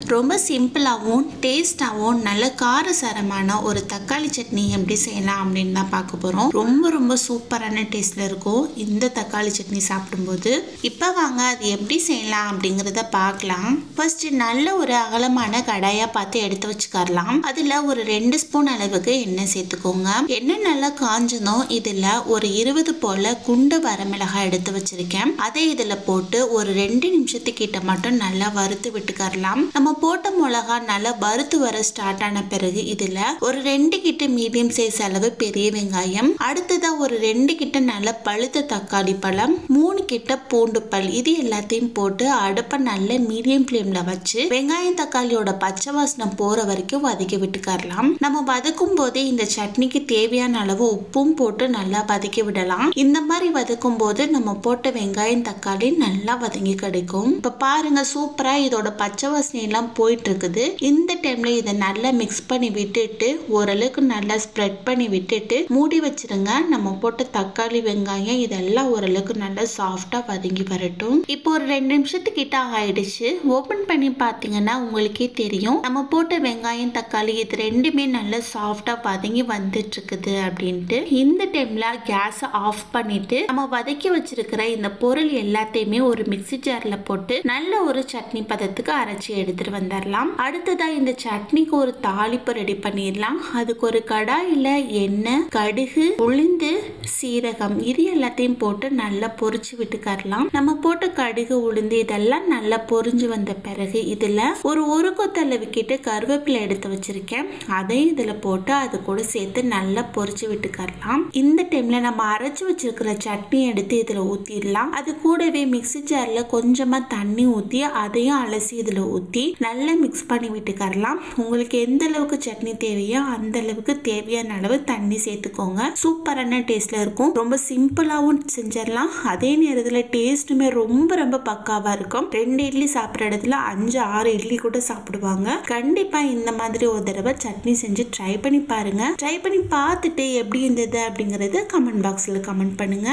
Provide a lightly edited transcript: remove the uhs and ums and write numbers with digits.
ரொம்ப சிம்பிளாகவும் டேஸ்டாகவும் நல்ல காரசாரமான ஒரு தக்காளி சட்னி எப்படி செய்யலாம் அப்படின்னு தான் பார்க்க போகிறோம். ரொம்ப சூப்பரான டேஸ்ட்டில் இருக்கும் இந்த தக்காளி சட்னி சாப்பிடும்போது. இப்போ வாங்க அது எப்படி செய்யலாம் அப்படிங்கிறத பார்க்கலாம். ஃபர்ஸ்ட் நல்ல ஒரு அகலமான கடாயாக பார்த்து எடுத்து வச்சுக்கலாம். அதில் ஒரு 2 ஸ்பூன் அளவுக்கு எண்ணெய் சேர்த்துக்கோங்க. எண்ணெய் நல்லா காஞ்சதும் இதில் ஒரு 20 போல் குண்டு வரமிளகாய் எடுத்து வச்சிருக்கேன். அதை இதில் போட்டு ஒரு 2 நிமிஷத்துக்கிட்ட மட்டும் நல்லா வறுத்து விட்டுக்கரலாம். நம்ம போட்ட மிளகா நல்லா வறுத்து வர ஸ்டார்ட் ஆன பிறகு இதுல ஒரு 2 கிட்ட மீடியம் சைஸ் அளவு பெரிய வெங்காயம், அடுத்ததா ஒரு 2 கிட்ட நல்ல பழுத்த தக்காளி பழம், 3 கிட்ட பூண்டு பல், இது எல்லாத்தையும் போட்டு அடுப்பை நல்ல மீடியம் ஃப்ளேம்ல வச்சு வெங்காயம் தக்காளியோட பச்சை வாசனை போற வரைக்கும் வதக்கி விட்டுக்கரலாம். நம்ம வதக்கும் போதே இந்த சட்னிக்கு தேவையான அளவு உப்பும் போட்டு நல்லா வதக்கி விடலாம். இந்த மாதிரி வதக்கும் போது நம்ம போட்ட வெங்காயம் தக்காளி நல்லா வதங்கி கிடைக்கும். இப்ப பாருங்க சூப்பரா இதோட பச்சை வாசனை எல்லாம் போயிட்டு இருக்குது. இந்த டைம்ல இதை நல்லா மிக்ஸ் பண்ணி விட்டுட்டு ஓரளவுக்கு நல்லா ஸ்ப்ரெட் பண்ணி விட்டுட்டு மூடி வச்சிருங்க. நம்ம போட்ட தக்காளி வெங்காயம் இதெல்லாம் ஓரளவுக்கு நல்லா சாஃப்டா வதங்கி வரட்டும். இப்போ ஒரு 2 நிமிஷத்துக்கிட்ட ஆயிடுச்சு. ஓபன் பண்ணி பாத்தீங்கன்னா உங்களுக்கே தெரியும் நம்ம போட்ட வெங்காயம் தக்காளி இது ரெண்டுமே நல்லா சாஃப்டா வதங்கி வந்துட்டு இருக்குது அப்படின்ட்டு. இந்த டைம்ல கேஸ் ஆஃப் பண்ணிட்டு நம்ம வதக்கி வச்சிருக்கிற இந்த பொருள் எல்லாத்தையுமே ஒரு மிக்ஸி ஜார்ல போட்டு நல்ல ஒரு சட்னி பதத்துக்கு அரைச்சி எடுத்துட்டு வந்துடலாம். அடுத்ததா இந்த சட்னிக்கு ஒரு தாளிப்பு ரெடி பண்ணிடலாம். அதுக்கு ஒரு கடாயில எண்ணெய், கடுகு, உளுந்து, சீரகம் இது எல்லாத்தையும் போட்டு நல்லா பொரிச்சு விட்டுக்கரலாம். நம்ம போட்ட கடுகு, உளுந்து இதெல்லாம் நல்லா பொரிஞ்சு வந்த பிறகு இதுல ஒரு கொத்தளவு கிட்ட கருவேப்பிலை எடுத்து வச்சிருக்கேன். அதையும் இதுல போட்டு அது கூட சேர்த்து நல்லா பொரிச்சு விட்டுக்கரலாம். இந்த டைம்ல நம்ம அரைச்சு வச்சிருக்கிற சட்னி எடுத்து இதுல ஊத்திடலாம். அது கூடவே மிக்ஸி ஜார்ல கொஞ்சமா தண்ணி ஊத்தி அதையும் அலசி இதுல ஊத்தி நல்லா மிக்ஸ் பண்ணி விட்டுக்கரலாம். உங்களுக்கு எந்த அளவுக்கு சட்னி தேவையோ அந்த அளவுக்கு தேவையான அளவு தண்ணி சேர்த்துக்கோங்க. சூப்பரான டேஸ்ட்ல இருக்கும். ரொம்ப சிம்பிளாவும் செஞ்சிடலாம். அதே நேரத்துல டேஸ்ட்டுமே ரொம்ப பக்காவா இருக்கும். 2 இட்லி சாப்பிட்ற இடத்துல 5-6 இட்லி கூட சாப்பிடுவாங்க. கண்டிப்பா இந்த மாதிரி ஒரு தடவை சட்னி செஞ்சு ட்ரை பண்ணி பாருங்க. ட்ரை பண்ணி பார்த்துட்டு எப்படி இருந்தது அப்படிங்கறது கமெண்ட் பாக்ஸ்ல கமெண்ட் பண்ணுங்க.